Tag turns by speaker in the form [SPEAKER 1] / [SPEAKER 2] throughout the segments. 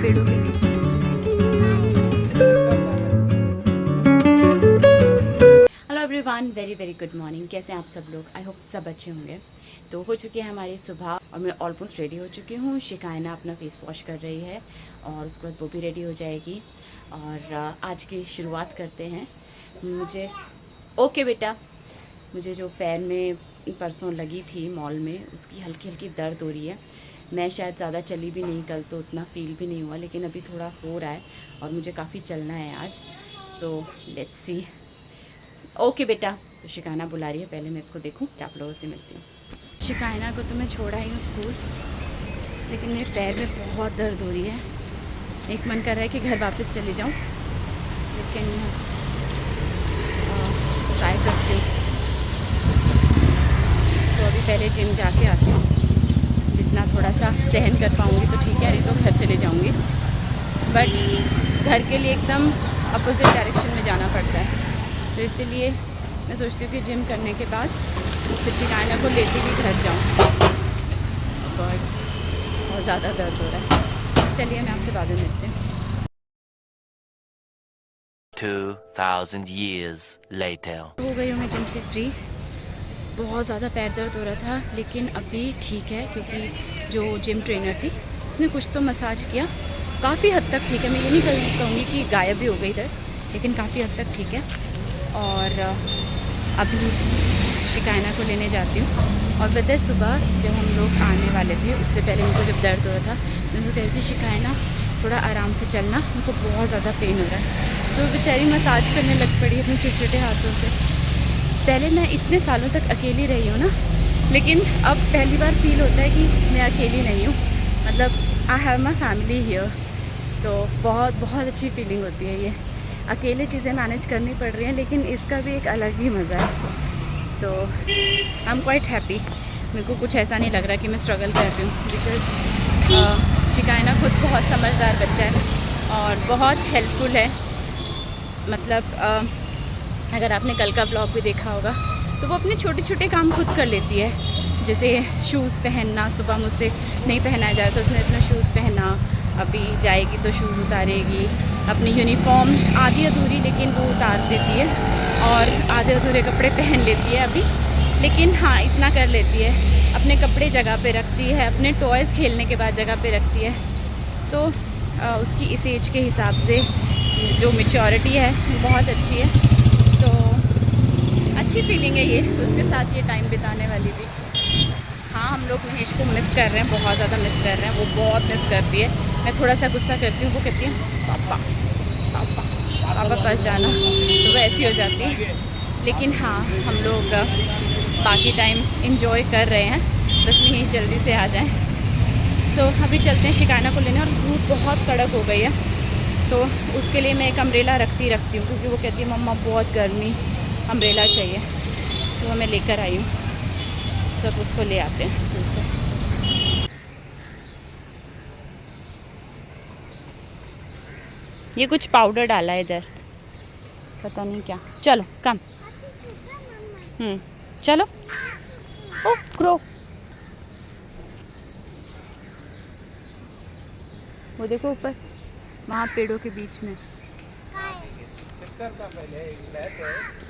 [SPEAKER 1] पेड़ों के बीच में। Hello everyone, very very good morning. कैसे हैं आप सब लोग? आई होप सब अच्छे होंगे। तो हो चुकी है हमारी सुबह और मैं ऑलमोस्ट रेडी हो चुकी हूँ। शिकायना अपना फेस वॉश कर रही है और उसके बाद वो भी रेडी हो जाएगी और आज की शुरुआत करते हैं। मुझे ओके बेटा, मुझे जो पैर में परसों लगी थी मॉल में, उसकी हल्की हल्की दर्द हो रही है। मैं शायद ज़्यादा चली भी नहीं कल, तो उतना फील भी नहीं हुआ, लेकिन अभी थोड़ा हो रहा है और मुझे काफ़ी चलना है आज। So let's see. ओके बेटा, तो शिकायना बुला रही है, पहले मैं इसको देखूं, आप लोगों से मिलती हूँ। शिकायना को तो मैं छोड़ा ही हूँ स्कूल, लेकिन मेरे पैर में बहुत दर्द हो रही है। एक मन कर रहा है कि घर वापस चले जाऊँ, लेकिन ट्राई करती हूँ। तो अभी पहले जिम जाके आती हूँ, जितना थोड़ा सा सहन कर पाऊँगी तो ठीक है, नहीं तो घर चले जाऊँगी। बट घर के लिए एकदम अपोजिट डायरेक्शन में जाना पड़ता है, तो इसीलिए मैं सोचती हूँ कि जिम करने के बाद फिर शिकायना को लेते ही घर जाऊँ। बट बहुत ज़्यादा दर्द हो रहा है। चलिए मैं आपसे बाद में मिलती हूँ।
[SPEAKER 2] 2000 years later.
[SPEAKER 1] हो गई हूँ मैं जिम से फ्री। बहुत ज़्यादा पैर दर्द हो रहा था, लेकिन अभी ठीक है, क्योंकि जो जिम ट्रेनर थी उसने कुछ तो मसाज किया, काफ़ी हद तक ठीक है। मैं ये नहीं कहूँगी कि गायब भी हो गई दर्द, लेकिन काफ़ी हद तक ठीक है। और अभी शिकायना को लेने जाती हूँ। और पता है, सुबह जब हम लोग आने वाले थे उससे पहले उनको जब दर्द हो रहा था, मैं उनको कह रही थी शिकायना थोड़ा आराम से चलना, उनको बहुत ज़्यादा पेन हो रहा है। तो बेचारी मसाज करने लग पड़ी अपने छोटे छोटे हाथों से। पहले मैं इतने सालों तक अकेली रही हूँ ना, लेकिन अब पहली बार फील होता है कि मैं अकेली नहीं हूँ, मतलब I have my family here. तो बहुत बहुत अच्छी फीलिंग होती है ये। अकेले चीज़ें मैनेज करनी पड़ रही हैं, लेकिन इसका भी एक अलग ही मज़ा है। तो आई एम क्वाइट हैप्पी। मेरे को कुछ ऐसा नहीं लग रहा कि मैं स्ट्रगल कर रही हूँ, बिकॉज़ शिकायना खुद बहुत समझदार बच्चा है और बहुत हेल्पफुल है। मतलब अगर आपने कल का ब्लॉग भी देखा होगा, तो वो अपने छोटे छोटे काम खुद कर लेती है। जैसे शूज़ पहनना, सुबह मुझसे नहीं पहनाया जाए तो उसने अपना शूज़ पहना, अभी जाएगी तो शूज़ उतारेगी। अपनी यूनिफॉर्म आधी अधूरी लेकिन वो उतार देती है, और आधे अधूरे कपड़े पहन लेती है अभी, लेकिन हाँ इतना कर लेती है। अपने कपड़े जगह पे रखती है, अपने टॉयज़ खेलने के बाद जगह पे रखती है। तो उसकी इस एज के हिसाब से जो मैच्योरिटी है बहुत अच्छी है। तो अच्छी फीलिंग है ये, उसके साथ ये टाइम बिताने वाली भी। हाँ, हम लोग महेश को मिस कर रहे हैं, बहुत ज़्यादा मिस कर रहे हैं। वो बहुत मिस करती है। मैं थोड़ा सा गुस्सा करती हूँ, वो कहती है पापा पापा पापा पास जाना, तो वो ऐसी हो जाती है। लेकिन हाँ, हम लोग बाकी टाइम इंजॉय कर रहे हैं, बस महेश जल्दी से आ जाएं। सो अभी चलते हैं शिकायना को लेने, और धूप बहुत कड़क हो गई है, तो उसके लिए मैं एक अम्ब्रेला रखती हूँ, क्योंकि वो कहती है मम्मा बहुत गर्मी, अम्ब्रेला चाहिए। तो वो मैं लेकर आई हूँ। सब उसको ले आते हैं स्कूल से। ये कुछ पाउडर डाला है इधर, पता नहीं क्या। चलो कम। चलो। ओ क्रो, वो देखो ऊपर, वहाँ पेड़ों के बीच में।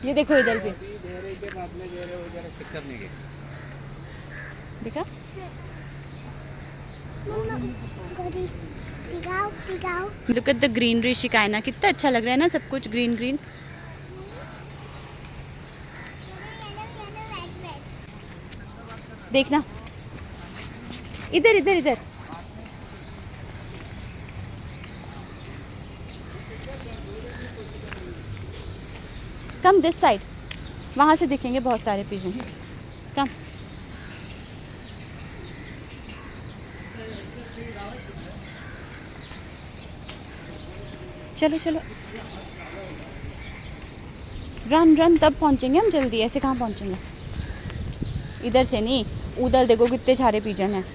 [SPEAKER 1] ये देखो इधर भी देखा। लुक एट द ग्रीनरी शिकायना, कितना अच्छा लग रहा है ना, सब कुछ ग्रीन ग्रीन। देखना इधर इधर इधर। कम दिस साइड, वहाँ से दिखेंगे बहुत सारे पिजन। कम। चलो चलो, रन रन, तब पहुँचेंगे हम जल्दी, ऐसे कहाँ पहुँचेंगे। इधर से नहीं, उधर देखो कितने सारे पिजन हैं।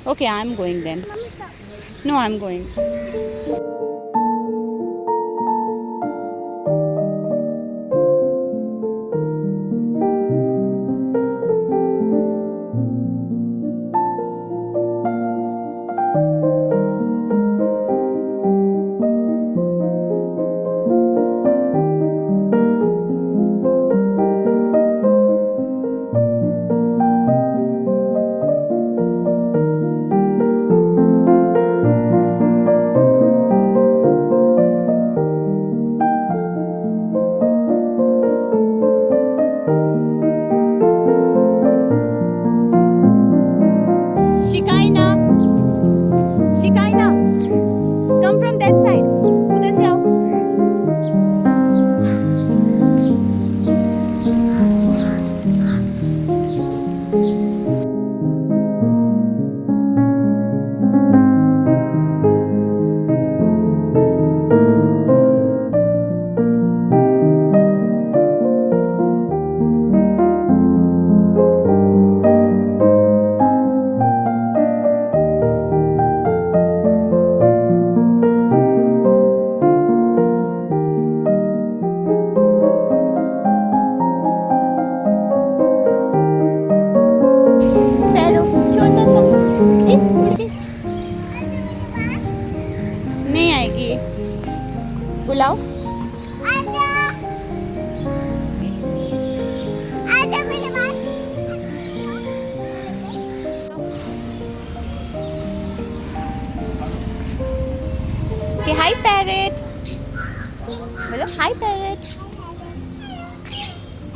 [SPEAKER 1] Okay I am going then. No I am going. शिकाइना, शिकाइना, come from that side. उधर से आओ. स्पैरो छोटा सा, उड़ गई. नहीं आएगी. बुलाओ. आजा, आजा मेरे पास. Say hi parrot. बोलो hi parrot.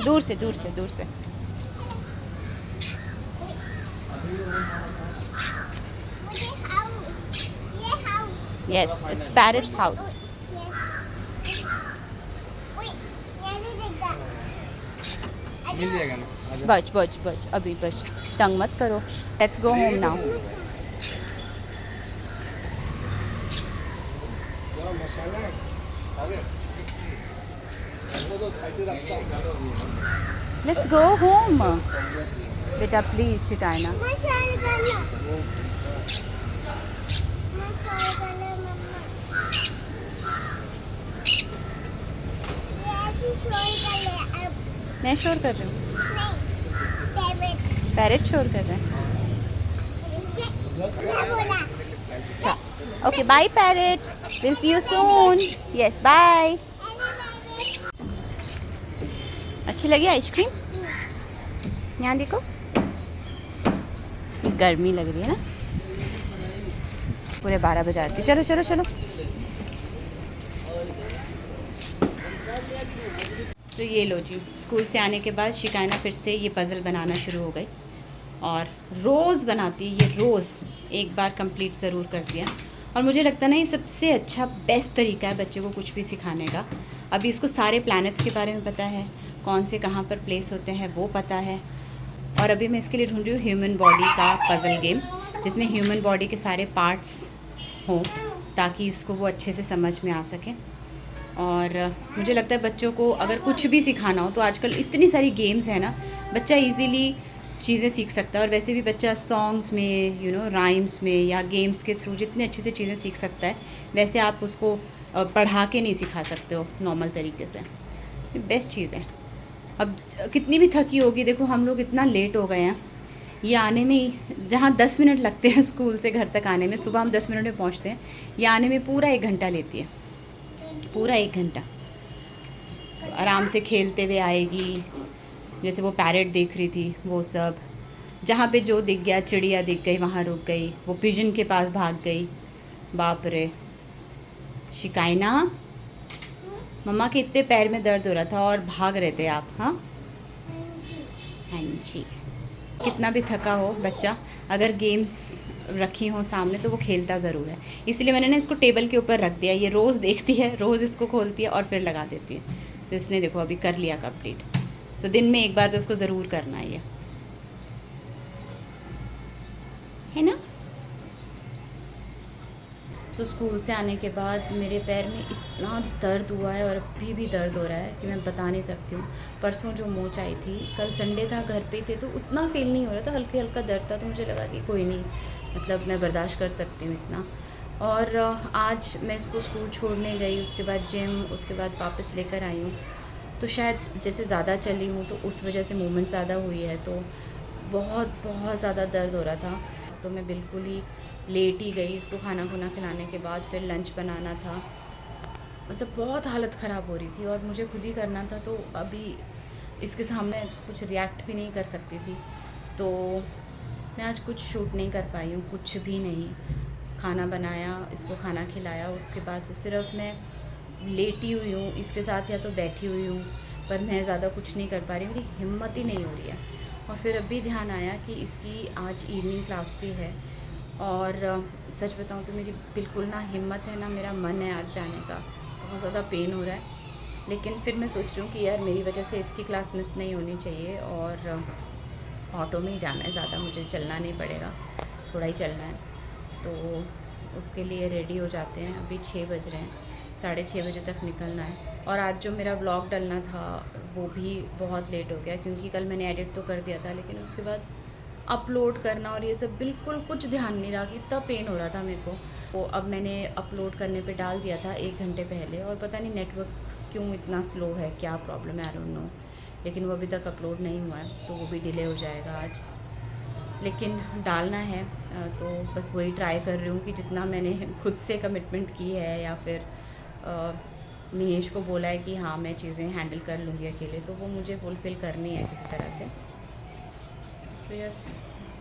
[SPEAKER 1] दूर से दूर से दूर से. Yes, it's parrot's house.
[SPEAKER 3] मिल जाएगा ना, आजा।
[SPEAKER 1] बच बच बच अभी बच. तंग मत करो. Let's go home now. Let's go home. बेटा प्लीज शिकायना. मैं शोर कर रही हूँ. पैरेट शोर कर रहे हैं. Okay bye parrot. Will see you soon. Yes bye. अच्छी लगी आइसक्रीम. यहाँ देखो. गर्मी लग रही है ना. पूरे 12 बजे आती. चलो चलो चलो. तो ये लो जी, स्कूल से आने के बाद शिकायना फिर से ये पज़ल बनाना शुरू हो गई और रोज़ बनाती है ये. रोज़ एक बार कंप्लीट ज़रूर करती है. और मुझे लगता है ना ये सबसे अच्छा बेस्ट तरीका है बच्चे को कुछ भी सिखाने का. अभी इसको सारे प्लैनेट्स के बारे में पता है, कौन से कहाँ पर प्लेस होते हैं वो पता है. और अभी मैं इसके लिए ढूंढ रही हूँ ह्यूमन बॉडी का पज़ल गेम, जिसमें ह्यूमन बॉडी के सारे पार्ट्स हों ताकि इसको वो अच्छे से समझ में आ सके. और मुझे लगता है बच्चों को अगर कुछ भी सिखाना हो तो आजकल इतनी सारी गेम्स हैं ना, बच्चा इजीली चीज़ें सीख सकता है. और वैसे भी बच्चा सॉन्ग्स में राइम्स में या गेम्स के थ्रू जितने अच्छे से चीज़ें सीख सकता है, वैसे आप उसको पढ़ा के नहीं सिखा सकते हो नॉर्मल तरीके से. बेस्ट चीज़ है. अब कितनी भी थकी होगी, देखो हम लोग इतना लेट हो गए हैं. ये आने में ही जहाँ 10 मिनट लगते हैं स्कूल से घर तक आने में, सुबह हम 10 मिनट में पहुँचते हैं, ये आने में पूरा 1 घंटा लेती है. पूरा 1 घंटा आराम से खेलते हुए आएगी. जैसे वो पैरेट देख रही थी, वो सब जहाँ पे जो दिख गया, चिड़िया दिख गई वहाँ रुक गई. वो पिजन के पास भाग गई. बाप रे शिकायना, मम्मा के इतने पैर में दर्द हो रहा था और भाग रहे थे आप. हाँ हाँ जी. कितना भी थका हो बच्चा, अगर गेम्स रखी हों सामने तो वो खेलता ज़रूर है. इसलिए मैंने ना इसको टेबल के ऊपर रख दिया. ये रोज़ देखती है, रोज़ इसको खोलती है और फिर लगा देती है. तो इसने देखो अभी कर लिया कंप्लीट. तो दिन में एक बार तो उसको ज़रूर करना है ना. सो स्कूल से आने के बाद मेरे पैर में इतना दर्द हुआ है और अभी भी दर्द हो रहा है कि मैं बता नहीं सकती हूँ. परसों जो मोच आई थी, कल संडे था, घर पे थे तो उतना फील नहीं हो रहा था. हल्का हल्का दर्द था तो मुझे लगा कि कोई नहीं, मतलब मैं बर्दाश्त कर सकती हूँ इतना. और आज मैं इसको स्कूल छोड़ने गई, उसके बाद जिम, उसके बाद वापस लेकर आई हूँ. तो शायद जैसे ज़्यादा चली हूँ तो उस वजह से मूवमेंट ज़्यादा हुई है, तो बहुत बहुत ज़्यादा दर्द हो रहा था. तो मैं बिल्कुल ही लेट ही गई. इसको खाना खुना खिलाने के बाद फिर लंच बनाना था. मतलब बहुत हालत ख़राब हो रही थी और मुझे खुद ही करना था. तो अभी इसके सामने कुछ रिएक्ट भी नहीं कर सकती थी. तो मैं आज कुछ शूट नहीं कर पाई हूँ, कुछ भी नहीं. खाना बनाया, इसको खाना खिलाया, उसके बाद से सिर्फ मैं लेटी हुई हूँ इसके साथ या तो बैठी हुई हूँ. पर मैं ज़्यादा कुछ नहीं कर पा रही, मेरी हिम्मत ही नहीं हो रही है। और फिर अभी ध्यान आया कि इसकी आज इवनिंग क्लास भी है, और सच बताऊं तो मेरी बिल्कुल ना हिम्मत है ना मेरा मन है आज जाने का, बहुत ज़्यादा पेन हो रहा है। लेकिन फिर मैं सोच रही हूँ कि यार मेरी वजह से इसकी क्लास मिस नहीं होनी चाहिए, और ऑटो में ही जाना है, ज़्यादा मुझे चलना नहीं पड़ेगा, थोड़ा ही चलना है। तो उसके लिए रेडी हो जाते हैं। अभी 6 बज रहे हैं, 6:30 बजे तक निकलना है। और आज जो मेरा व्लॉग डलना था वो भी बहुत लेट हो गया, क्योंकि कल मैंने एडिट तो कर दिया था, लेकिन उसके बाद अपलोड करना और ये सब बिल्कुल कुछ ध्यान नहीं रहा कि इतना पेन हो रहा था मेरे को। तो अब मैंने अपलोड करने पे डाल दिया था 1 घंटे पहले, और पता नहीं नेटवर्क क्यों इतना स्लो है, क्या प्रॉब्लम है, आई डोंट नो। लेकिन वो अभी तक अपलोड नहीं हुआ है, तो वो भी डिले हो जाएगा आज। लेकिन डालना है, तो बस वही ट्राई कर रही हूँ कि जितना मैंने खुद से कमिटमेंट की है, या फिर महेश को बोला है कि हाँ मैं चीज़ें हैंडल कर लूँगी अकेले, तो वो मुझे फुलफ़िल करनी है किसी तरह से। तो यस,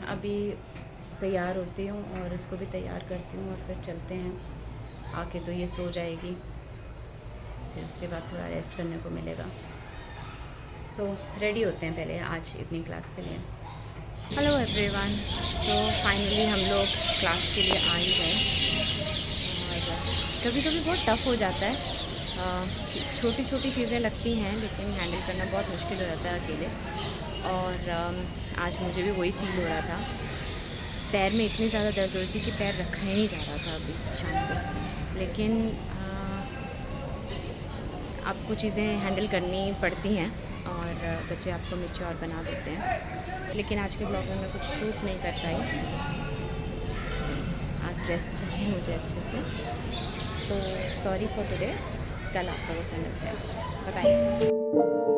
[SPEAKER 1] अभी तैयार होती हूँ और इसको भी तैयार करती हूँ, और फिर चलते हैं। आके तो ये सो जाएगी, फिर उसके बाद थोड़ा रेस्ट करने को मिलेगा। सो रेडी होते हैं पहले आज इवनिंग क्लास के लिए। हेलो एवरीवन, तो फाइनली हम लोग क्लास के लिए आ ही गए। और कभी कभी बहुत टफ़ हो जाता है, छोटी छोटी चीज़ें लगती हैं, लेकिन हैंडल करना बहुत मुश्किल हो जाता है अकेले। और आज मुझे भी वही फील हो रहा था, पैर में इतनी ज़्यादा दर्द हो रही थी कि पैर रखा ही नहीं जा रहा था अभी शाम को। लेकिन आपको चीज़ें हैंडल करनी पड़ती हैं, और बच्चे आपको मैच्योर बना देते हैं। लेकिन आज के ब्लॉग में मैं कुछ शूट नहीं कर पाई, आज रेस्ट चाहिए मुझे अच्छे से। तो सॉरी फॉर टुडे, कल आप लोगों से मिलते हैं, बाय बाय।